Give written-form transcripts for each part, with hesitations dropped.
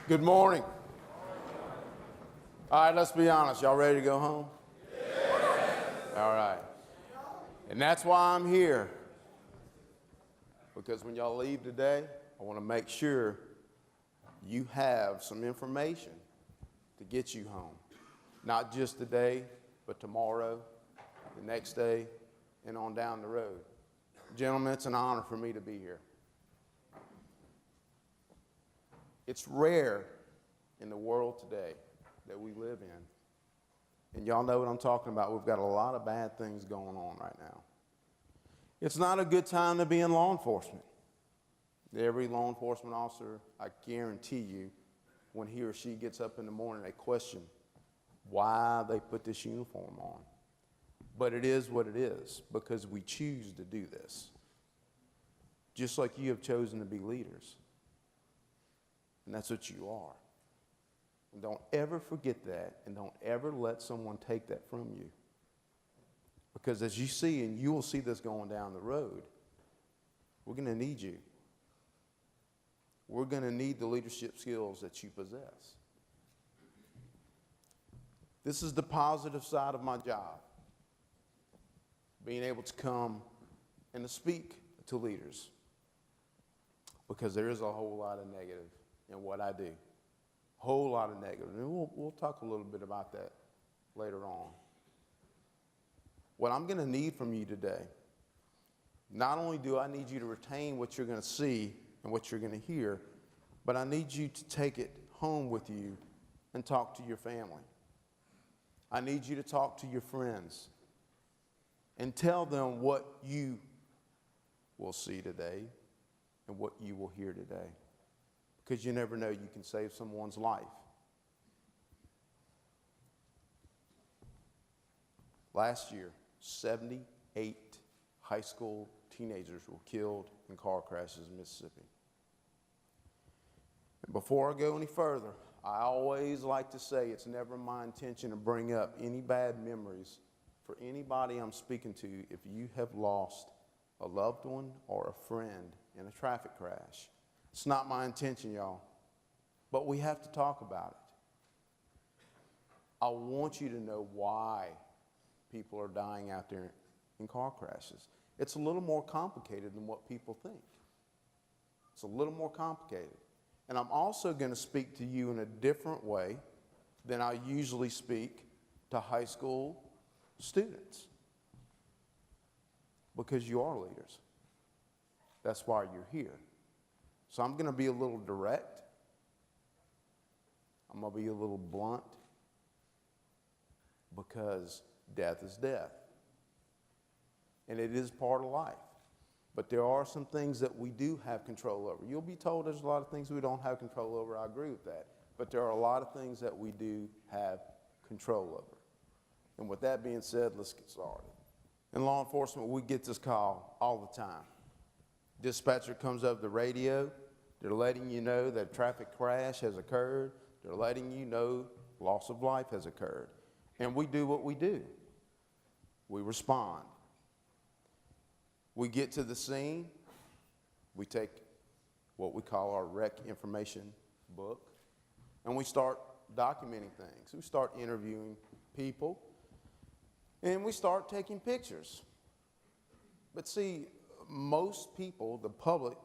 Good morning. All right, let's be honest. Y'all ready to go home? Yes. All right. And that's why I'm here. Because when y'all leave today, I want to make sure you have some information to get you home. Not just today, but tomorrow, the next day, and on down the road. Gentlemen, it's an honor for me to be here. It's rare in the world today that we live in. And y'all know what I'm talking about. We've got a lot of bad things going on right now. It's not a good time to be in law enforcement. Every law enforcement officer, I guarantee you, when he or she gets up in the morning, they question why they put this uniform on. But it is what it is, because we choose to do this. Just like you have chosen to be leaders. And that's what you are. And don't ever forget that, and don't ever let someone take that from you. Because as you see, and you will see this going down the road, we're going to need you. We're going to need the leadership skills that you possess. This is the positive side of my job. Being able to come and to speak to leaders. Because there is a whole lot of negative in what I do. Whole lot of negative. And we'll talk a little bit about that later on. What I'm going to need from you today, not only do I need you to retain what you're going to see and what you're going to hear, but I need you to take it home with you and talk to your family. I need you to talk to your friends and tell them what you will see today and what you will hear today. Because you never know, you can save someone's life. Last year, 78 high school teenagers were killed in car crashes in Mississippi. And before I go any further, I always like to say it's never my intention to bring up any bad memories for anybody I'm speaking to if you have lost a loved one or a friend in a traffic crash. It's not my intention, y'all, but we have to talk about it. I want you to know why people are dying out there in car crashes. It's a little more complicated than what people think. It's a little more complicated. And I'm also going to speak to you in a different way than I usually speak to high school students. Because you are leaders. That's why you're here. So I'm going to be a little direct. I'm going to be a little blunt. Because death is death. And it is part of life. But there are some things that we do have control over. You'll be told there's a lot of things we don't have control over. I agree with that. But there are a lot of things that we do have control over. And with that being said, let's get started. In law enforcement, we get this call all the time. Dispatcher comes up the radio. They're letting you know that a traffic crash has occurred. They're letting you know loss of life has occurred. And we do what we do. We respond. We get to the scene. We take what we call our wreck information book. And we start documenting things. We start interviewing people. And we start taking pictures. But see, most people, the public,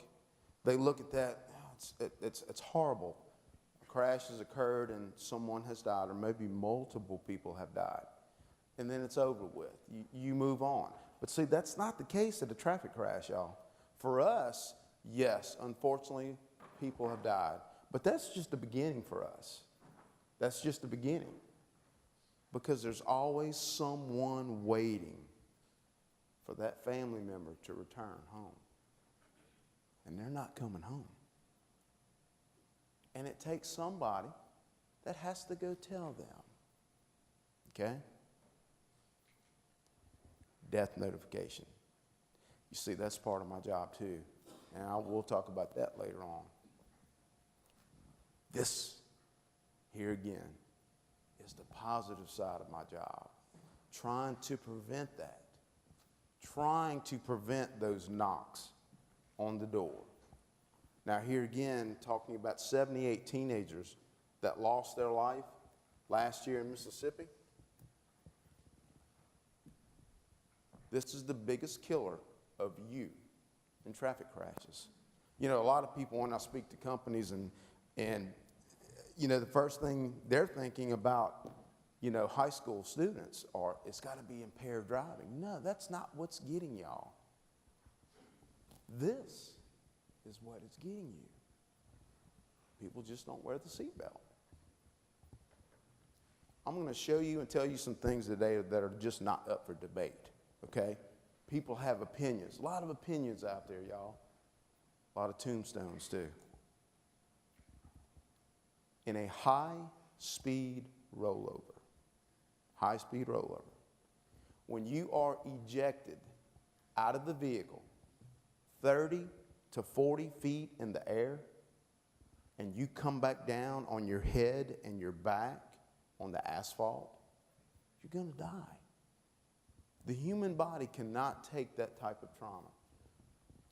they look at that, it's horrible. A crash has occurred and someone has died, or maybe multiple people have died. And then it's over with. You move on. But see, that's not the case at a traffic crash, y'all. For us, yes, unfortunately, people have died. But that's just the beginning for us. That's just the beginning. Because there's always someone waiting for that family member to return home. And they're not coming home. And it takes somebody that has to go tell them. Okay? Death notification. You see, that's part of my job too. And we'll talk about that later on. This, here again, is the positive side of my job. Trying to prevent that. Trying to prevent those knocks on the door. Now here again, talking about 78 teenagers that lost their life last year in Mississippi. This is the biggest killer of youth in traffic crashes. You know, a lot of people, when I speak to companies and you know, the first thing they're thinking about, you know, high school students are, it's got to be impaired driving. No, that's not what's getting y'all. This is what is getting you. People just don't wear the seatbelt. I'm going to show you and tell you some things today that are just not up for debate, okay? People have opinions. A lot of opinions out there, y'all. A lot of tombstones, too. In a high-speed rollover, when you are ejected out of the vehicle 30 to 40 feet in the air, and you come back down on your head and your back on the asphalt, you're going to die. The human body cannot take that type of trauma.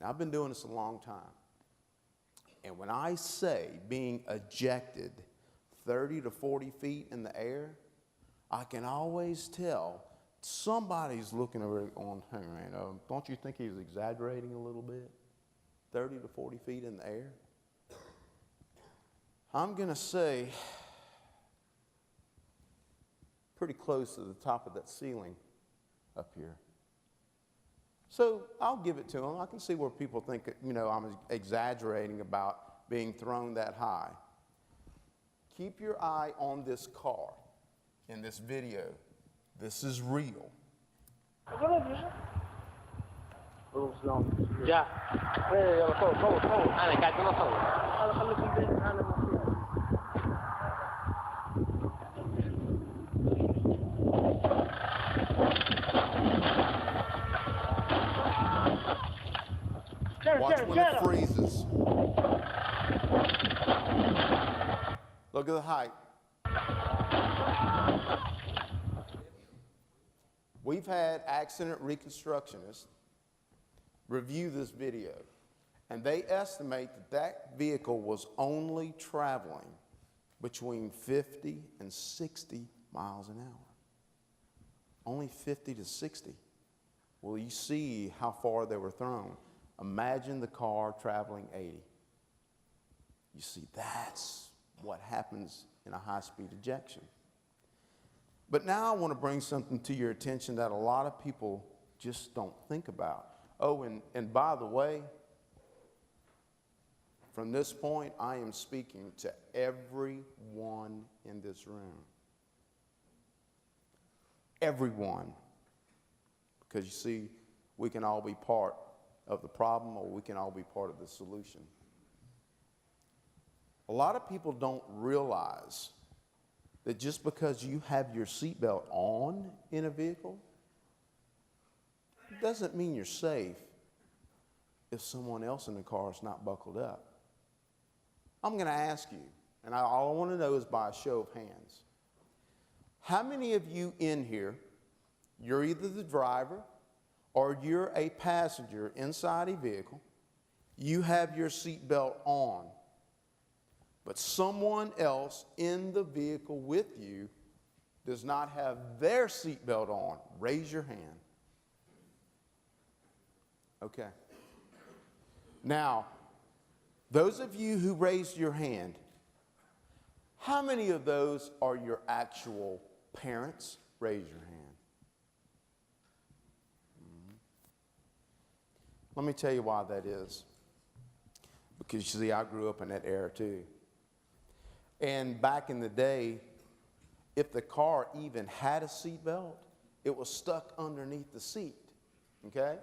Now, I've been doing this a long time. And when I say being ejected 30 to 40 feet in the air, I can always tell somebody's looking over it on, hey man, don't you think he's exaggerating a little bit? 30 to 40 feet in the air? I'm going to say pretty close to the top of that ceiling up here. So I'll give it to them. I can see where people think, you know, I'm exaggerating about being thrown that high. Keep your eye on this car in this video. This is real. Ya. Watch when it freezes. Look at the height. We've had accident reconstructionists review this video, and they estimate that that vehicle was only traveling between 50 and 60 miles an hour. Only 50 to 60. Well, you see how far they were thrown. Imagine the car traveling 80. You see, that's what happens in a high-speed ejection. But now I want to bring something to your attention that a lot of people just don't think about. Oh, and by the way, from this point, I am speaking to everyone in this room. Everyone. Because you see, we can all be part of the problem, or we can all be part of the solution. A lot of people don't realize that just because you have your seatbelt on in a vehicle, it doesn't mean you're safe if someone else in the car is not buckled up. I'm going to ask you, and all I want to know is by a show of hands. How many of you in here, you're either the driver or you're a passenger inside a vehicle, you have your seatbelt on, but someone else in the vehicle with you does not have their seatbelt on? Raise your hand. Okay. Now, those of you who raised your hand, how many of those are your actual parents? Raise your hand. Let me tell you why that is. Because you see, I grew up in that era too. And back in the day, if the car even had a seatbelt, it was stuck underneath the seat, okay?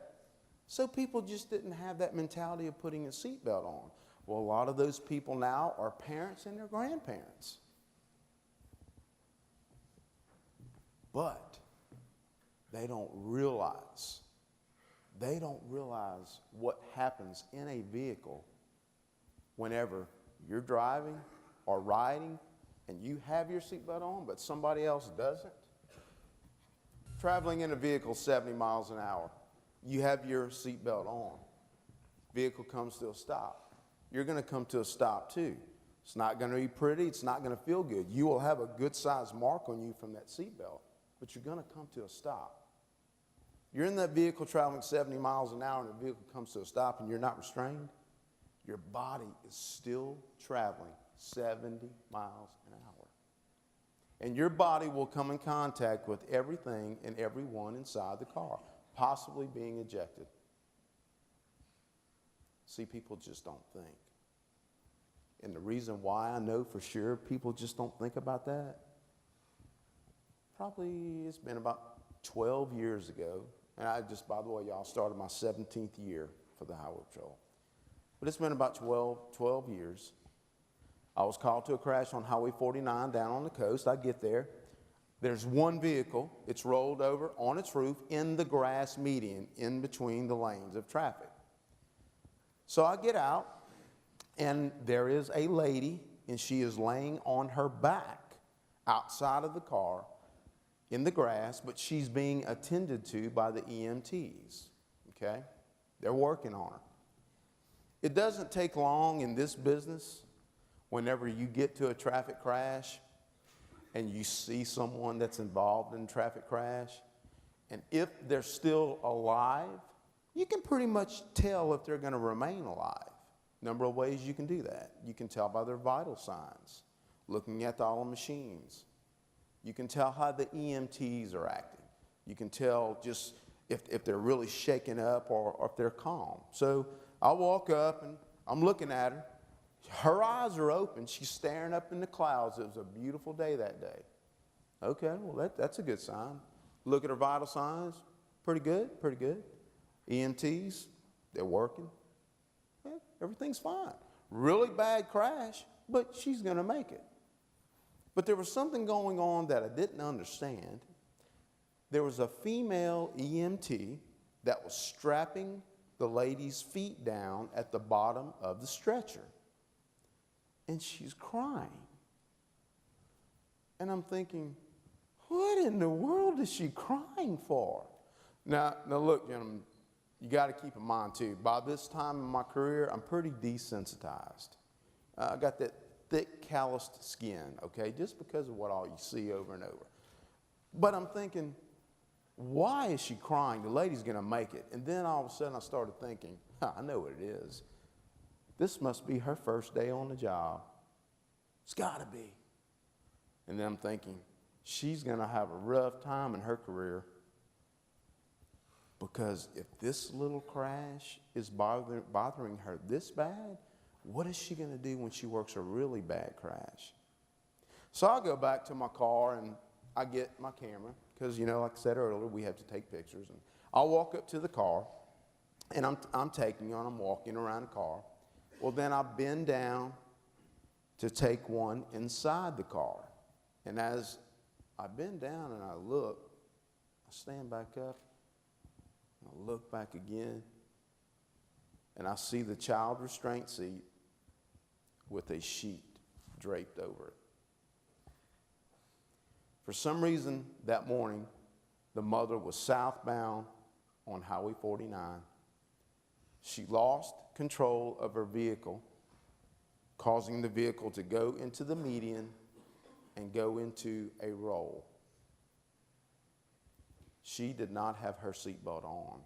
So people just didn't have that mentality of putting a seatbelt on. Well, a lot of those people now are parents and their grandparents. But they don't realize what happens in a vehicle whenever you're driving or riding and you have your seatbelt on, but somebody else doesn't. Traveling in a vehicle 70 miles an hour, you have your seatbelt on. Vehicle comes to a stop. you're going to come to a stop too. It's not going to be pretty. It's not going to feel good. You will have a good-sized mark on you from that seatbelt, but you're going to come to a stop. You're in that vehicle traveling 70 miles an hour and the vehicle comes to a stop and you're not restrained. Your body is still traveling 70 miles an hour. And your body will come in contact with everything and everyone inside the car, possibly being ejected. See, people just don't think. And the reason why I know for sure people just don't think about that, probably it's been about 12 years ago. And I just, by the way, y'all, started my 17th year for the Highway Patrol. But it's been about 12 years. I was called to a crash on Highway 49 down on the coast. I get there. There's one vehicle. It's rolled over on its roof in the grass median in between the lanes of traffic. So I get out, and there is a lady, and she is laying on her back outside of the car in the grass, but she's being attended to by the EMTs, okay? They're working on her. It doesn't take long in this business whenever you get to a traffic crash and you see someone that's involved in a traffic crash, and if they're still alive, you can pretty much tell if they're going to remain alive. Number of ways you can do that. You can tell by their vital signs, looking at all the machines. You can tell how the EMTs are acting. You can tell just if they're really shaken up or if they're calm. So I walk up and I'm looking at her. Her eyes are open. She's staring up in the clouds. It was a beautiful day that day. Okay, well, that's a good sign. Look at her vital signs. Pretty good, pretty good. EMTs, they're working. Yeah, everything's fine. Really bad crash, but she's going to make it. But there was something going on that I didn't understand. There was a female EMT that was strapping the lady's feet down at the bottom of the stretcher. And she's crying. And I'm thinking, what in the world is she crying for? Now look, gentlemen, you got to keep in mind too, by this time in my career, I'm pretty desensitized. I got that thick, calloused skin, okay, just because of what all you see over and over. But I'm thinking, why is she crying? The lady's going to make it. And then all of a sudden I started thinking, I know what it is. This must be her first day on the job. It's got to be. And then I'm thinking, she's going to have a rough time in her career, because if this little crash is bothering her this bad, what is she going to do when she works a really bad crash? So I go back to my car and I get my camera, because, like I said earlier, we have to take pictures. And I'll walk up to the car, and I'm taking on, I'm walking around the car. Well, then I bend down to take one inside the car. And as I bend down and I look, I stand back up, I look back again, and I see the child restraint seat with a sheet draped over it. For some reason that morning, the mother was southbound on Highway 49. She lost control of her vehicle, causing the vehicle to go into the median and go into a roll. She did not have her seatbelt on.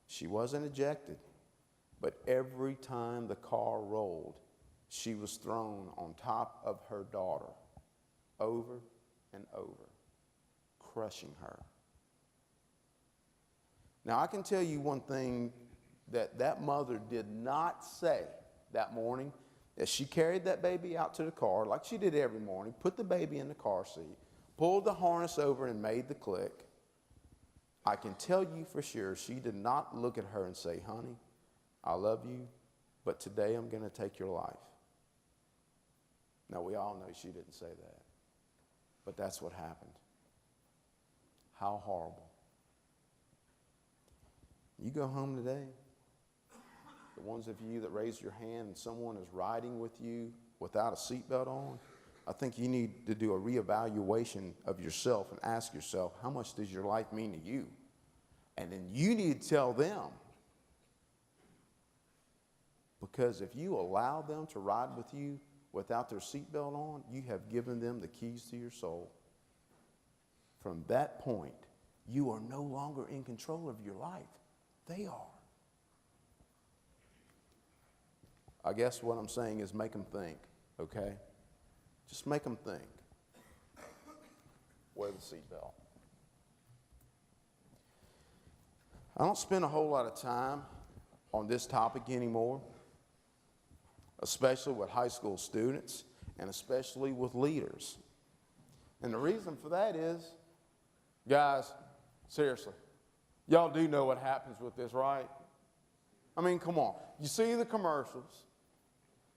She wasn't ejected, but every time the car rolled, she was thrown on top of her daughter, over and over, crushing her. Now, I can tell you one thing that mother did not say that morning, as she carried that baby out to the car, like she did every morning, put the baby in the car seat, pulled the harness over and made the click. I can tell you for sure she did not look at her and say, honey, I love you, but today I'm going to take your life. Now, we all know she didn't say that, but that's what happened. How horrible. You go home today, the ones of you that raised your hand and someone is riding with you without a seatbelt on, I think you need to do a reevaluation of yourself and ask yourself, how much does your life mean to you? And then you need to tell them, Because if you allow them to ride with you without their seatbelt on, you have given them the keys to your soul. From that point, you are no longer in control of your life. They are. I guess what I'm saying is make them think, okay? Just make them think. Wear the seatbelt. I don't spend a whole lot of time on this topic anymore, especially with high school students and especially with leaders. And the reason for that is, guys, seriously, y'all do know what happens with this, right? I mean, come on. You see the commercials.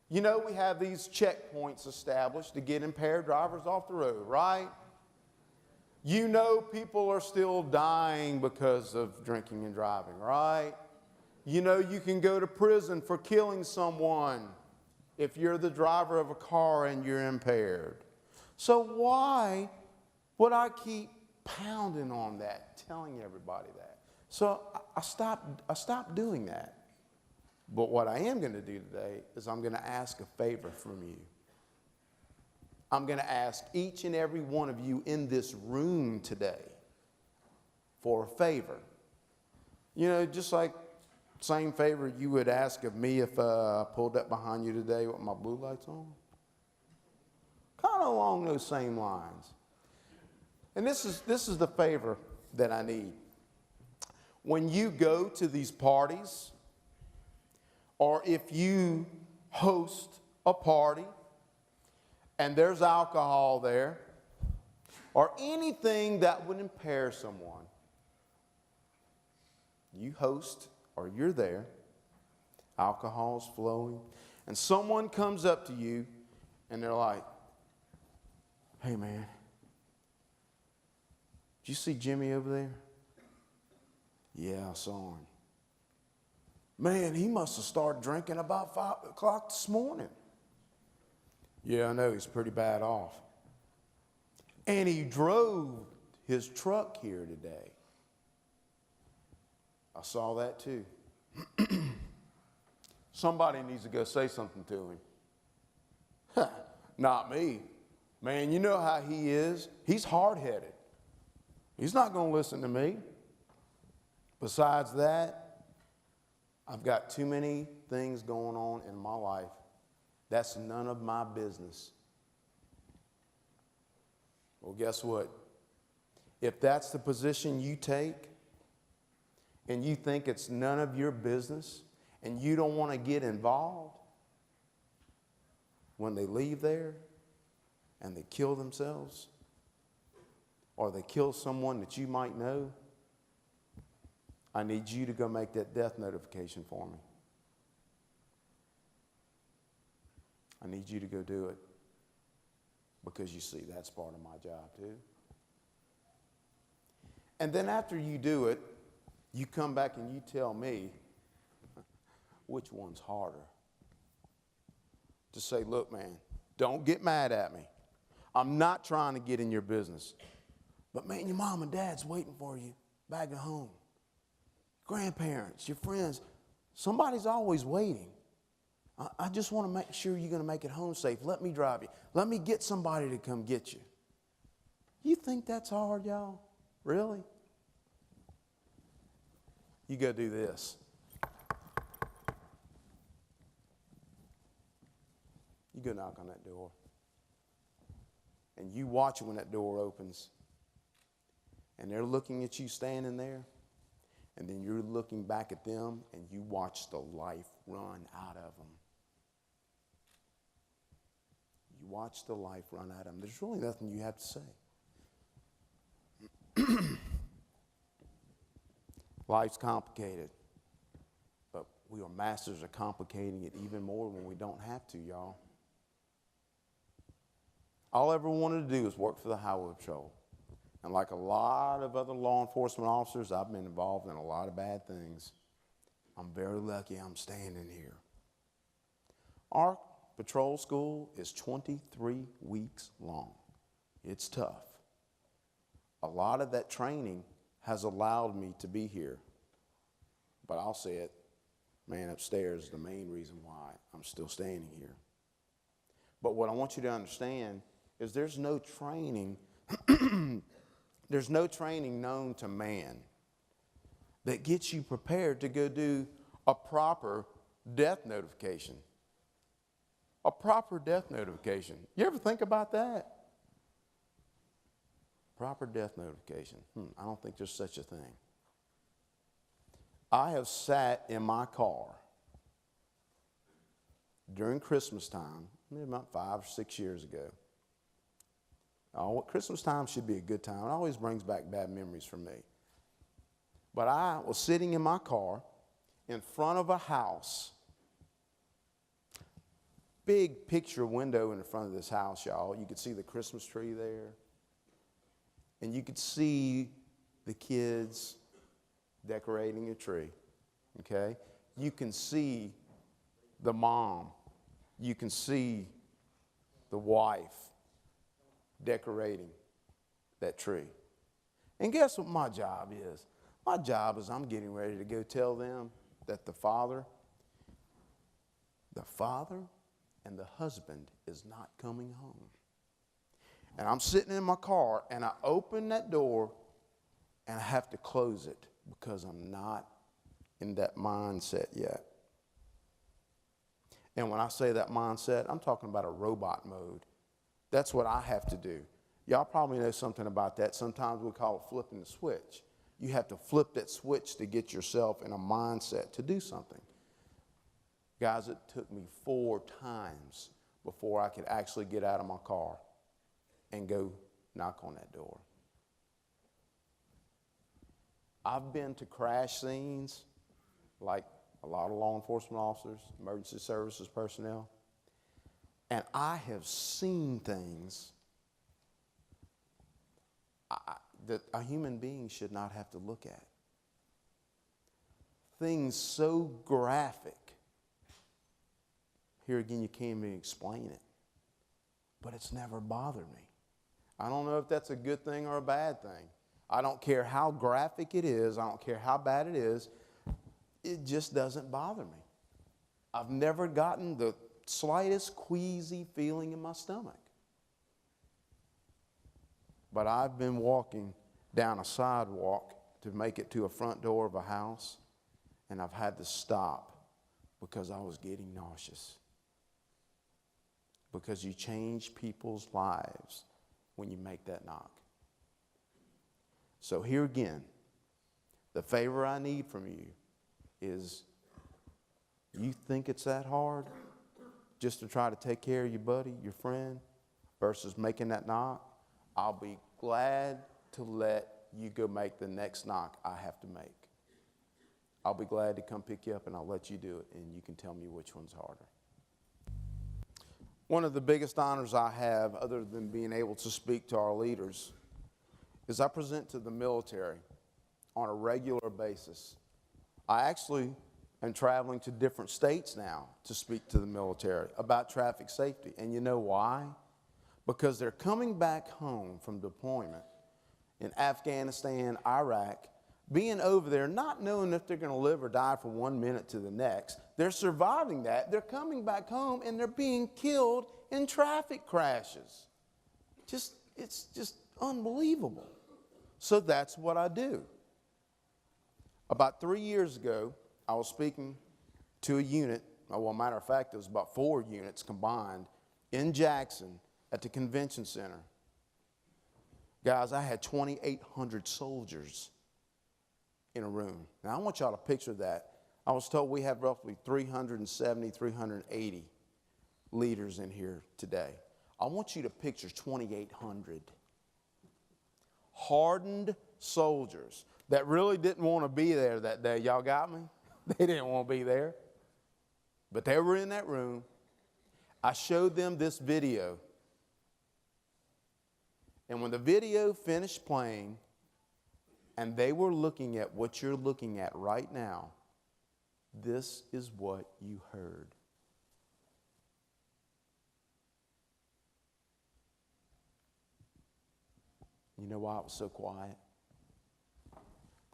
You know we have these checkpoints established to get impaired drivers off the road, right? You know people are still dying because of drinking and driving, right? You know you can go to prison for killing someone if you're the driver of a car and you're impaired. So why would I keep pounding on that, telling everybody that? So I stopped doing that. But what I am going to do today is I'm going to ask a favor from you. I'm going to ask each and every one of you in this room today for a favor. You know, just like same favor you would ask of me if I pulled up behind you today with my blue lights on. Kind of along those same lines. And this is the favor that I need. When you go to these parties, or if you host a party and there's alcohol there, or anything that would impair someone, you host or you're there, alcohol's flowing, and someone comes up to you and they're like, "Hey man, did you see Jimmy over there?" "Yeah, I saw him." "Man, he must have started drinking about 5 o'clock this morning." "Yeah, I know, he's pretty bad off. And he drove his truck here today." "I saw that too." Somebody needs to go say something to him. "Not me. Man, you know how he is. He's hard-headed. He's not going to listen to me. Besides that, I've got too many things going on in my life. That's none of my business." Well, guess what? If that's the position you take, and you think it's none of your business, and you don't want to get involved, when they leave there and they kill themselves, or they kill someone that you might know, I need you to go make that death notification for me. I need you to go do it. Because you see, that's part of my job too. And then after you do it, you come back and you tell me which one's harder. To say, "Look, man, don't get mad at me. I'm not trying to get in your business. But man, your mom and dad's waiting for you back at home. Grandparents, your friends, somebody's always waiting. I just want to make sure you're going to make it home safe. Let me drive you. Let me get somebody to come get you." You think that's hard, y'all? Really? You go do this. You go knock on that door. And you watch when that door opens. And they're looking at you standing there. And then you're looking back at them and you watch the life run out of them. You watch the life run out of them. There's really nothing you have to say. Life's complicated. But we are masters of complicating it even more when we don't have to, y'all. All I ever wanted to do was work for the Highway Patrol. And like a lot of other law enforcement officers, I've been involved in a lot of bad things. I'm very lucky I'm standing here. Our patrol school is 23 weeks long. It's tough. A lot of that training has allowed me to be here. But I'll say it, man upstairs is the main reason why I'm still standing here. But what I want you to understand is there's no training, there's no training known to man that gets you prepared to go do a proper death notification. A proper death notification. You ever think about that? Proper death notification. I don't think there's such a thing. I have sat in my car during Christmas time, maybe about 5 or 6 years ago. Christmas time should be a good time. It always brings back bad memories for me. But I was sitting in my car in front of a house. Big picture window in the front of this house, y'all. You could see the Christmas tree there. And you could see the kids decorating a tree, okay? You can see the mom. You can see the wife decorating that tree. And guess what my job is? My job is I'm getting ready to go tell them that the father and the husband is not coming home. And I'm sitting in my car and I open that door and I have to close it because I'm not in that mindset yet. And when I say that mindset, I'm talking about a robot mode. That's what I have to do. Y'all probably know something about that. Sometimes we call it flipping the switch. You have to flip that switch to get yourself in a mindset to do something. Guys, it took me 4 times before I could actually get out of my car and go knock on that door. I've been to crash scenes like a lot of law enforcement officers, emergency services personnel, and I have seen things that a human being should not have to look at. Things so graphic. Here again, you can't even explain it. But it's never bothered me. I don't know if that's a good thing or a bad thing. I don't care how graphic it is. I don't care how bad it is. It just doesn't bother me. I've never gotten the slightest queasy feeling in my stomach. But I've been walking down a sidewalk to make it to a front door of a house, and I've had to stop because I was getting nauseous. Because you change people's lives when you make that knock. So here again, the favor I need from you is, you think it's that hard just to try to take care of your buddy, your friend, versus making that knock? I'll be glad to let you go make the next knock I have to make. I'll be glad to come pick you up and I'll let you do it, and you can tell me which one's harder. One of the biggest honors I have, other than being able to speak to our leaders, is I present to the military on a regular basis. I actually am traveling to different states now to speak to the military about traffic safety. And you know why? Because they're coming back home from deployment in Afghanistan, Iraq, being over there, not knowing if they're going to live or die from 1 minute to the next. They're surviving that. They're coming back home and they're being killed in traffic crashes. It's just unbelievable. So that's what I do. About 3 years ago, I was speaking to a unit. Well, matter of fact, it was about 4 units combined in Jackson at the convention center. Guys, I had 2,800 soldiers in a room. Now, I want y'all to picture that. I was told we have roughly 370, 380 leaders in here today. I want you to picture 2,800 hardened soldiers that really didn't want to be there that day. Y'all got me? They didn't want to be there. But they were in that room. I showed them this video. And when the video finished playing, and they were looking at what you're looking at right now, this is what you heard. You know why it was so quiet?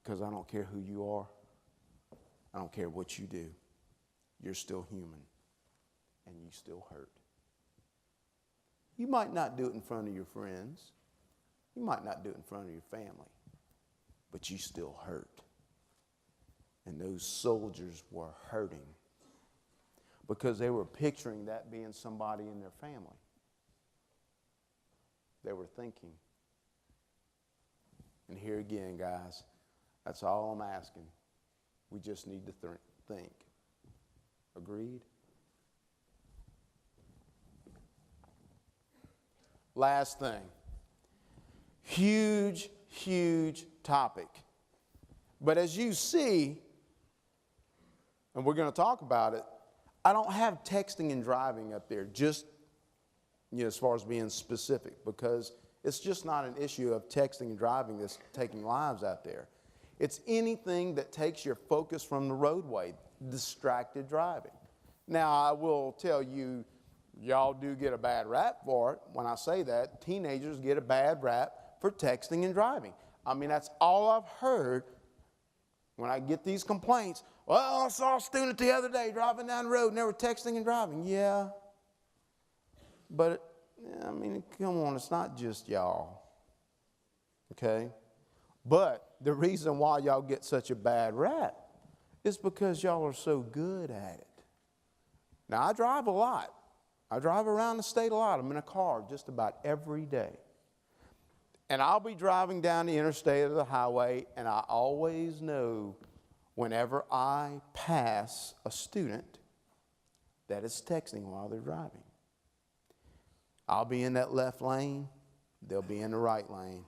Because I don't care who you are. I don't care what you do. you're still human and you still hurt. You might not do it in front of your friends. You might not do it in front of your family, but you still hurt. And those soldiers were hurting because they were picturing that being somebody in their family. They were thinking. And here again, guys, that's all I'm asking. We just need to think. Agreed? Last thing. Huge, huge topic. But as you see, and we're going to talk about it, I don't have texting and driving up there, just as far as being specific, because it's just not an issue of texting and driving that's taking lives out there. It's anything that takes your focus from the roadway, distracted driving. Now, I will tell you, y'all do get a bad rap for it. When I say that, teenagers get a bad rap for texting and driving. I mean, that's all I've heard when I get these complaints. Well, I saw a student the other day driving down the road and they were texting and driving. Yeah. But, I mean, come on, it's not just y'all. Okay? But the reason why y'all get such a bad rap is because y'all are so good at it. Now, I drive a lot. I drive around the state a lot. I'm in a car just about every day. And I'll be driving down the interstate or the highway, and I always know whenever I pass a student that is texting while they're driving. I'll be in that left lane, they'll be in the right lane.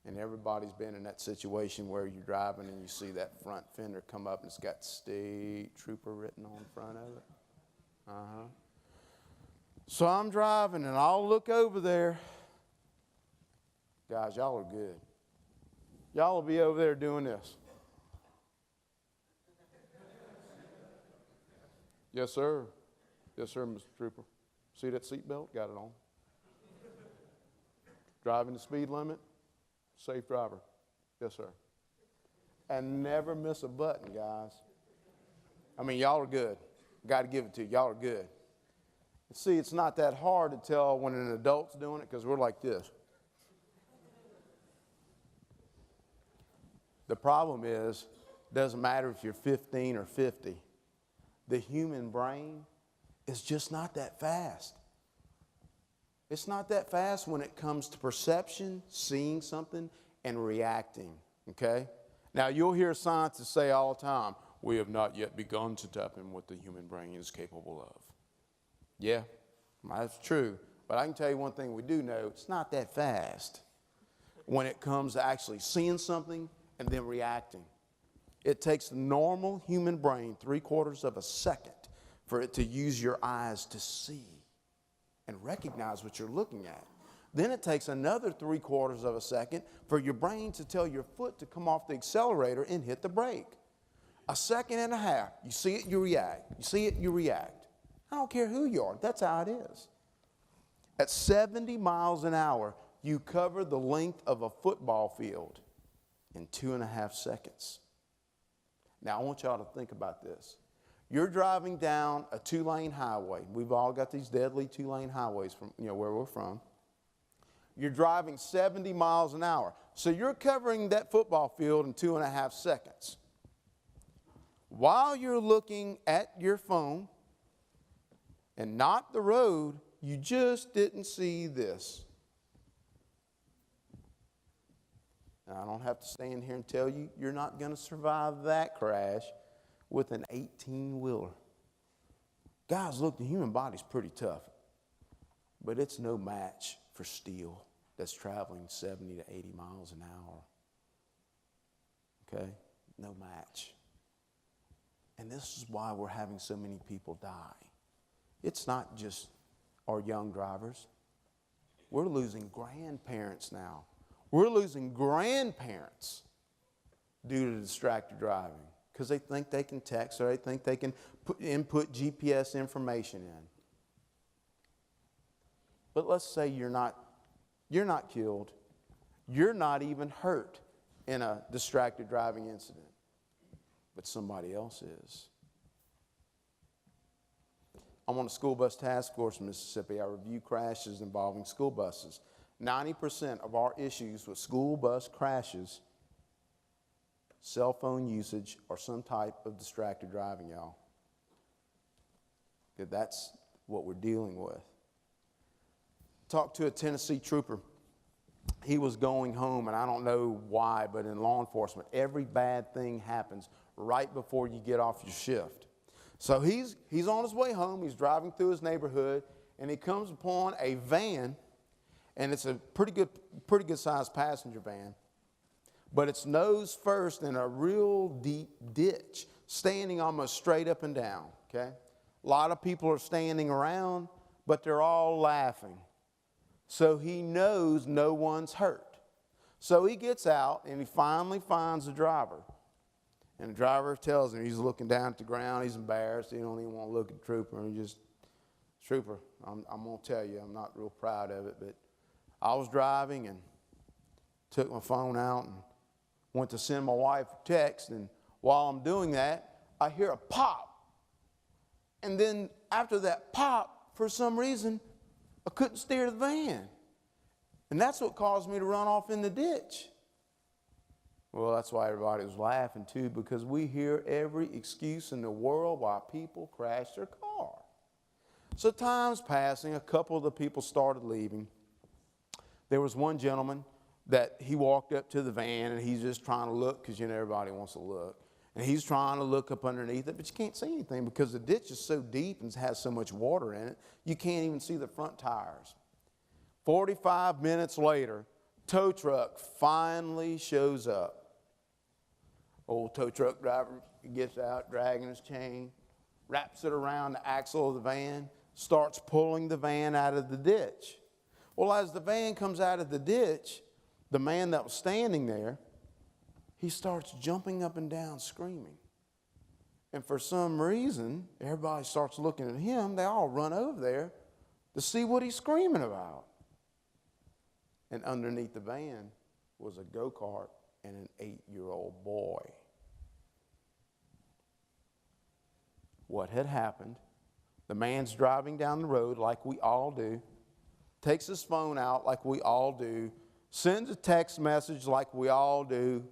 And everybody's been in that situation where you're driving and you see that front fender come up and it's got State Trooper written on the front of it. So I'm driving and I'll look over there. Guys, y'all are good. Y'all will be over there doing this. Yes, sir. Yes, sir, Mr. Trooper. See that seatbelt? Got it on. Driving the speed limit? Safe driver. Yes, sir. And never miss a button, guys. I mean, y'all are good. Got to give it to you. Y'all are good. See, it's not that hard to tell when an adult's doing it because we're like this. The problem is, it doesn't matter if you're 15 or 50. The human brain is just not that fast. It's not that fast when it comes to perception, seeing something, and reacting, okay? Now, you'll hear scientists say all the time, we have not yet begun to tap in what the human brain is capable of. Yeah, that's true. But I can tell you one thing we do know, it's not that fast when it comes to actually seeing something and then reacting. It takes the normal human brain 3/4 of a second for it to use your eyes to see and recognize what you're looking at. Then it takes another 3/4 of a second for your brain to tell your foot to come off the accelerator and hit the brake. 1.5 seconds. You see it, you react. You see it, you react. I don't care who you are. That's how it is. At 70 miles an hour, you cover the length of a football field in 2.5 seconds. Now, I want y'all to think about this. You're driving down a 2-lane highway. We've all got these deadly 2-lane highways from where we're from. You're driving 70 miles an hour. So you're covering that football field in 2.5 seconds. While you're looking at your phone and not the road, you just didn't see this. And I don't have to stand here and tell you, you're not going to survive that crash with an 18-wheeler. Guys, look, the human body's pretty tough, but it's no match for steel that's traveling 70 to 80 miles an hour. Okay? No match. And this is why we're having so many people die. It's not just our young drivers. We're losing grandparents now. We're losing grandparents due to distracted driving because they think they can text or they think they can input GPS information in. But let's say you're not killed. You're not even hurt in a distracted driving incident. But somebody else is. I'm on the school bus task force in Mississippi. I review crashes involving school buses. 90% of our issues with school bus crashes, cell phone usage, or some type of distracted driving, y'all. That's what we're dealing with. Talked to a Tennessee trooper. He was going home, and I don't know why, but in law enforcement, every bad thing happens right before you get off your shift. So he's on his way home. He's driving through his neighborhood, and he comes upon a van, and it's a pretty good sized passenger van, but it's nose first in a real deep ditch, standing almost straight up and down. Okay, a lot of people are standing around, but they're all laughing. So he knows no one's hurt. So he gets out, and he finally finds the driver. And the driver tells him, he's looking down at the ground, he's embarrassed, he don't even want to look at the trooper. He just, trooper, I'm going to tell you, I'm not real proud of it, but I was driving and took my phone out and went to send my wife a text, and while I'm doing that, I hear a pop. And then after that pop, for some reason, I couldn't steer the van. And that's what caused me to run off in the ditch. Well, that's why everybody was laughing too, because we hear every excuse in the world why people crash their car. So time's passing, a couple of the people started leaving. There was one gentleman that he walked up to the van, and he's just trying to look, because everybody wants to look. And he's trying to look up underneath it, but you can't see anything because the ditch is so deep and has so much water in it, you can't even see the front tires. 45 minutes later, tow truck finally shows up. Old tow truck driver gets out, dragging his chain, wraps it around the axle of the van, starts pulling the van out of the ditch. Well, as the van comes out of the ditch, the man that was standing there, he starts jumping up and down screaming. And for some reason, everybody starts looking at him. They all run over there to see what he's screaming about. And underneath the van was a go-kart and an 8-year-old boy. What had happened, the man's driving down the road like we all do, takes his phone out like we all do, sends a text message like we all do.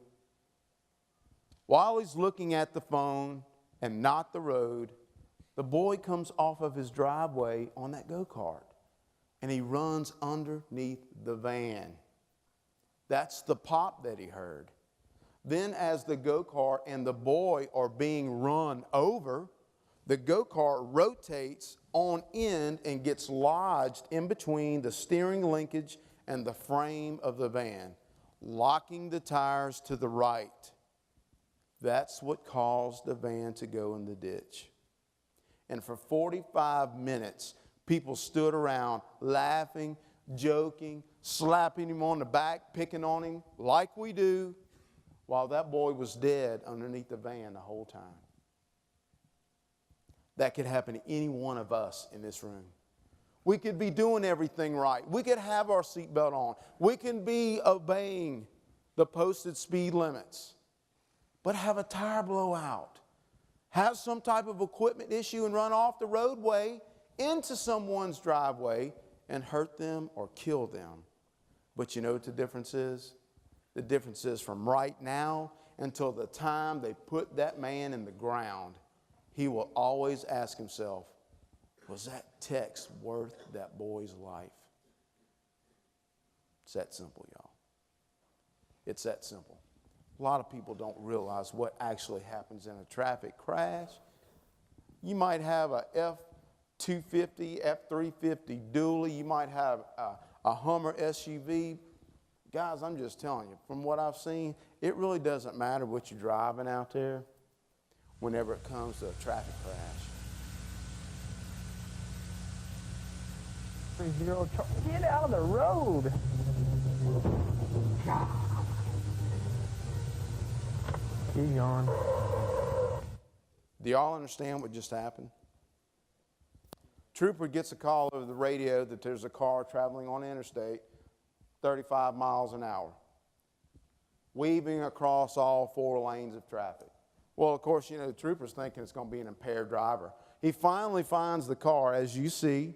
While he's looking at the phone and not the road, the boy comes off of his driveway on that go-kart, and he runs underneath the van. That's the pop that he heard. Then as the go-kart and the boy are being run over, the go-kart rotates on end and gets lodged in between the steering linkage and the frame of the van, locking the tires to the right. That's what caused the van to go in the ditch. And for 45 minutes, people stood around laughing, joking, slapping him on the back, picking on him like we do, while that boy was dead underneath the van the whole time. That could happen to any one of us in this room. We could be doing everything right. We could have our seatbelt on. We can be obeying the posted speed limits, but have a tire blowout, have some type of equipment issue and run off the roadway into someone's driveway and hurt them or kill them. But you know what the difference is? The difference is from right now until the time they put that man in the ground, he will always ask himself, was that text worth that boy's life? It's that simple, y'all. It's that simple. A lot of people don't realize what actually happens in a traffic crash. You might have a F-250, F-350 dually. You might have a Hummer SUV. Guys, I'm just telling you, from what I've seen, it really doesn't matter what you're driving out there whenever it comes to a traffic crash. 30, get out of the road. Keep going. Do y'all understand what just happened? Trooper gets a call over the radio that there's a car traveling on the interstate 35 miles an hour, weaving across all 4 lanes of traffic. Well, of course, the trooper's thinking it's going to be an impaired driver. He finally finds the car, as you see.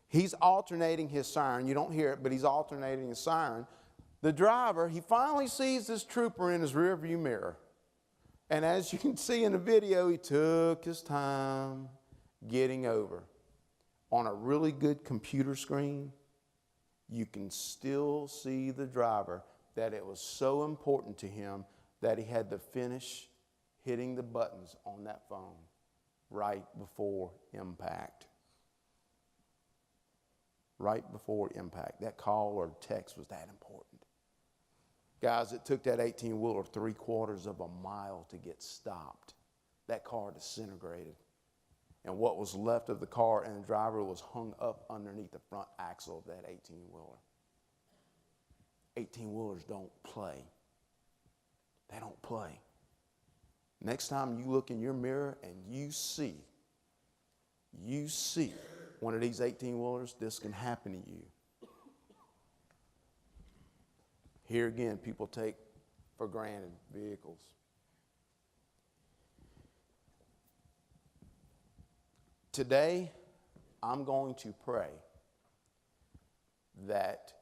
He's alternating his siren. You don't hear it, but he's alternating his siren. The driver, he finally sees this trooper in his rearview mirror. And as you can see in the video, he took his time getting over. On a really good computer screen, you can still see the driver, that it was so important to him that he had to finish hitting the buttons on that phone right before impact. Right before impact. That call or text was that important. Guys, it took that 18-wheeler 3/4 of a mile to get stopped. That car disintegrated. And what was left of the car and the driver was hung up underneath the front axle of that 18-wheeler. 18-wheelers don't play. They don't play. Next time you look in your mirror and you see one of these 18-wheelers, this can happen to you. Here again, people take for granted vehicles. Today, I'm going to pray that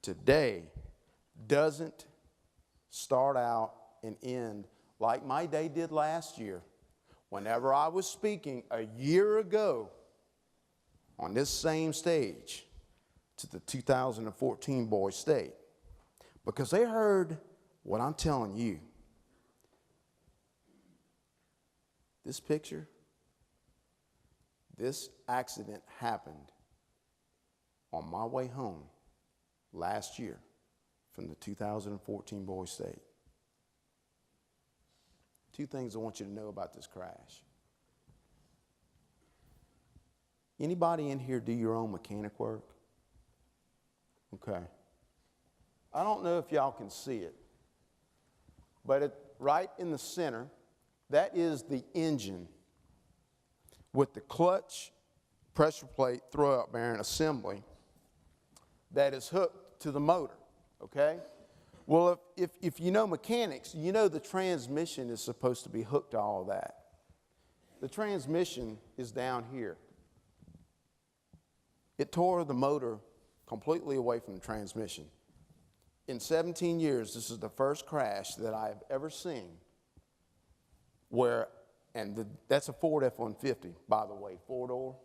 today doesn't start out and end like my day did last year. Whenever I was speaking a year ago on this same stage to the 2014 Boys State, because they heard what I'm telling you. This picture, this accident happened on my way home last year from the 2014 Boys State. Two things I want you to know about this crash. Anybody in here do your own mechanic work? Okay. I don't know if y'all can see it, but right in the center, that is the engine with the clutch, pressure plate, throwout bearing assembly that is hooked to the motor, okay? Well, if you know mechanics, you know the transmission is supposed to be hooked to all that. The transmission is down here. It tore the motor completely away from the transmission. In 17 years, this is the first crash that I have ever seen where, that's a Ford F-150, by the way, four-door.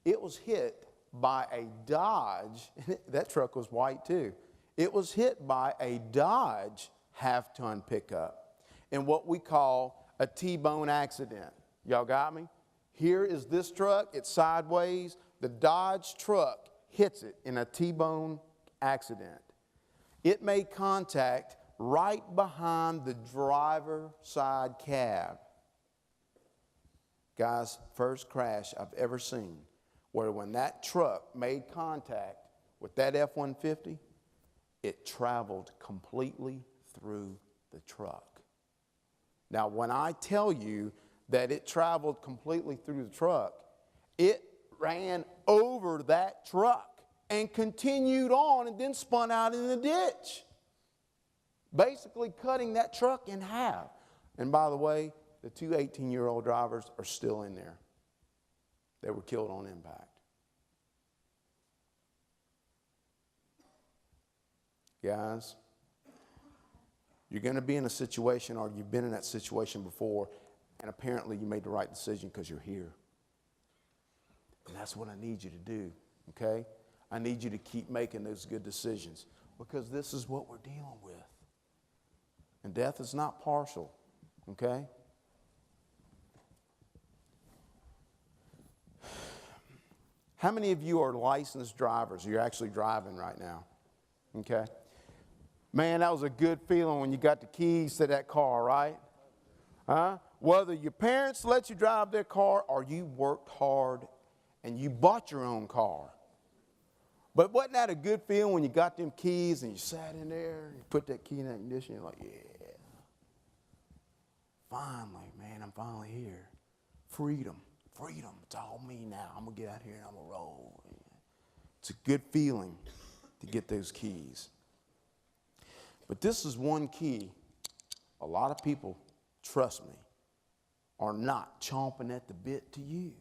It was hit by a Dodge, that truck was white too. It was hit by a Dodge half-ton pickup in what we call a T-bone accident. Y'all got me? Here is this truck, it's sideways. The Dodge truck hits it in a T-bone accident. It made contact right behind the driver's side cab. Guys, first crash I've ever seen where when that truck made contact with that F-150, it traveled completely through the truck. Now, when I tell you that it traveled completely through the truck, it ran over that truck and continued on and then spun out in the ditch, basically cutting that truck in half. And by the way, the two 18-year-old drivers are still in there. They were killed on impact. Guys, you're going to be in a situation, or you've been in that situation before, and apparently you made the right decision because you're here. And that's what I need you to do, okay? I need you to keep making those good decisions because this is what we're dealing with. And death is not partial, okay? How many of you are licensed drivers? You're actually driving right now, okay? Man, that was a good feeling when you got the keys to that car, right? Huh? Whether your parents let you drive their car or you worked hard and you bought your own car. But wasn't that a good feeling when you got them keys and you sat in there and you put that key in that ignition, you're like, yeah. Finally, man, I'm finally here. Freedom. Freedom. It's all me now. I'm going to get out here and I'm going to roll. It's a good feeling to get those keys. But this is one key a lot of people, trust me, are not chomping at the bit to use.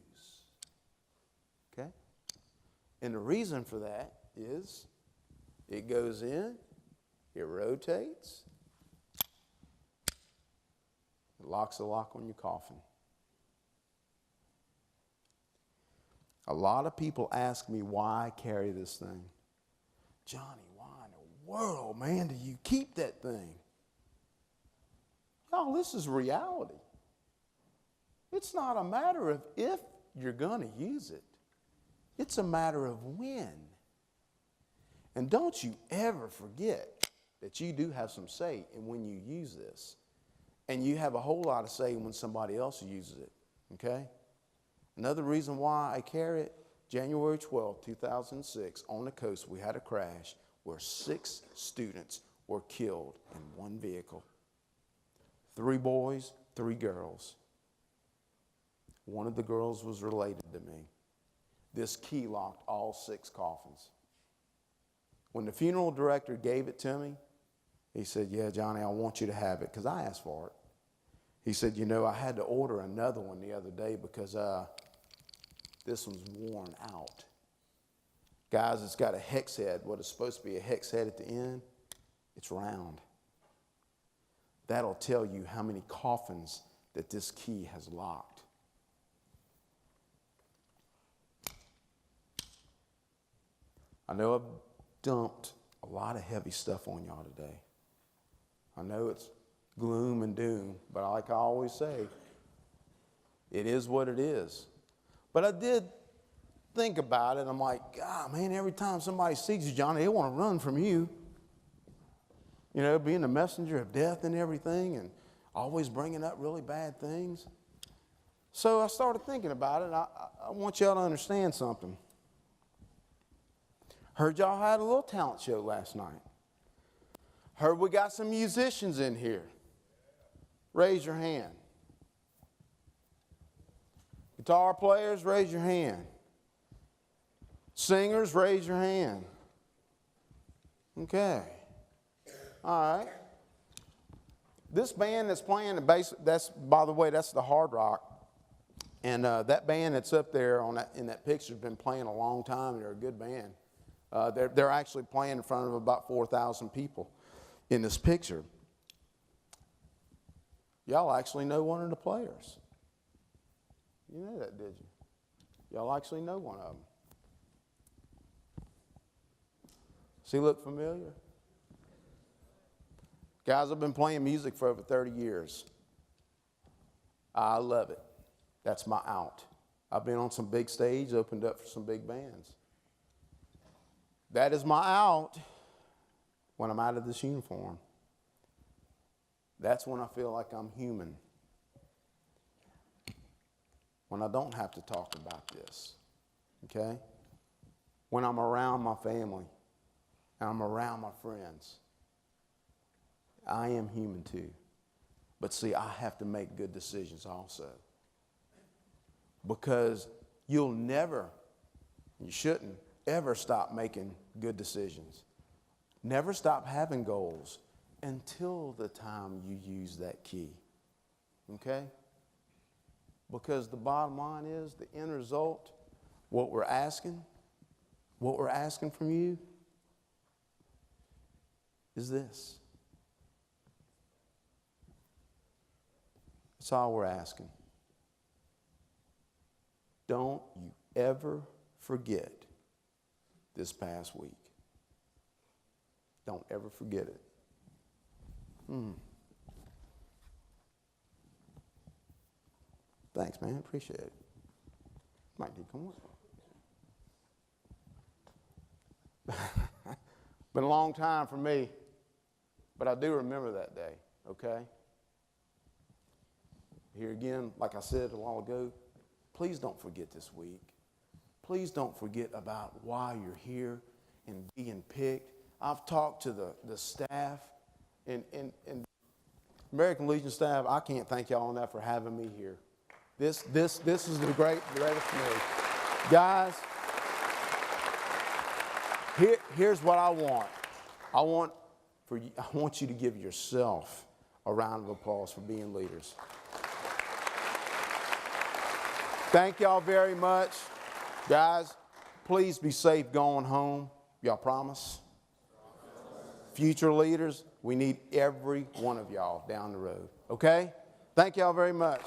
Okay? And the reason for that is it goes in, it rotates, it locks the lock on your coffin. A lot of people ask me why I carry this thing. Johnny, why in the world, man, do you keep that thing? Y'all, this is reality. It's not a matter of if you're going to use it. It's a matter of when. And don't you ever forget that you do have some say in when you use this. And you have a whole lot of say when somebody else uses it. Okay? Another reason why I carry it, January 12, 2006, on the coast, we had a crash where 6 students were killed in one vehicle. 3 boys, 3 girls. One of the girls was related to me. This key locked all 6 coffins. When the funeral director gave it to me, he said, yeah, Johnny, I want you to have it, because I asked for it. He said, you know, I had to order another one the other day because this one's worn out. Guys, it's got a hex head. What is supposed to be a hex head at the end, it's round. That'll tell you how many coffins that this key has locked. I know I've dumped a lot of heavy stuff on y'all today. I know it's gloom and doom, but like I always say, it is what it is. But I did think about it. I'm like, God, man, every time somebody sees you, Johnny, they want to run from you. You know, being the messenger of death and everything and always bringing up really bad things. So I started thinking about it. I want y'all to understand something. Heard y'all had a little talent show last night. Heard we got some musicians in here. Raise your hand. Guitar players, raise your hand. Singers, raise your hand. Okay. All right. This band that's playing the bass, that's, by the way, that's the Hard Rock. And that band that's up there in that picture has been playing a long time. They're a good band. They're actually playing in front of about 4,000 people in this picture. Y'all actually know one of the players. You know that, did you? Y'all actually know one of them. Does he look familiar? Guys, I've been playing music for over 30 years. I love it. That's my out. I've been on some big stage, opened up for some big bands. That is my out when I'm out of this uniform. That's when I feel like I'm human. When I don't have to talk about this, okay? When I'm around my family and I'm around my friends, I am human too. But see, I have to make good decisions also. Because you'll never, you shouldn't, ever stop making good decisions. Never stop having goals until the time you use that key. Okay? Because the bottom line is, the end result, what we're asking from you is this. That's all we're asking. Don't you ever forget this past week. Don't ever forget it. Thanks, man. Appreciate it. Mike, dude, come on. Been a long time for me, but I do remember that day, okay? Here again, like I said a while ago, please don't forget this week. Please don't forget about why you're here and being picked. I've talked to the staff and American Legion staff. I can't thank y'all enough for having me here. This is the greatest for me. Guys, here's what I want. I want you to give yourself a round of applause for being leaders. Thank y'all very much. Guys, please be safe going home. Y'all promise? Future leaders, we need every one of y'all down the road. Okay? Thank y'all very much.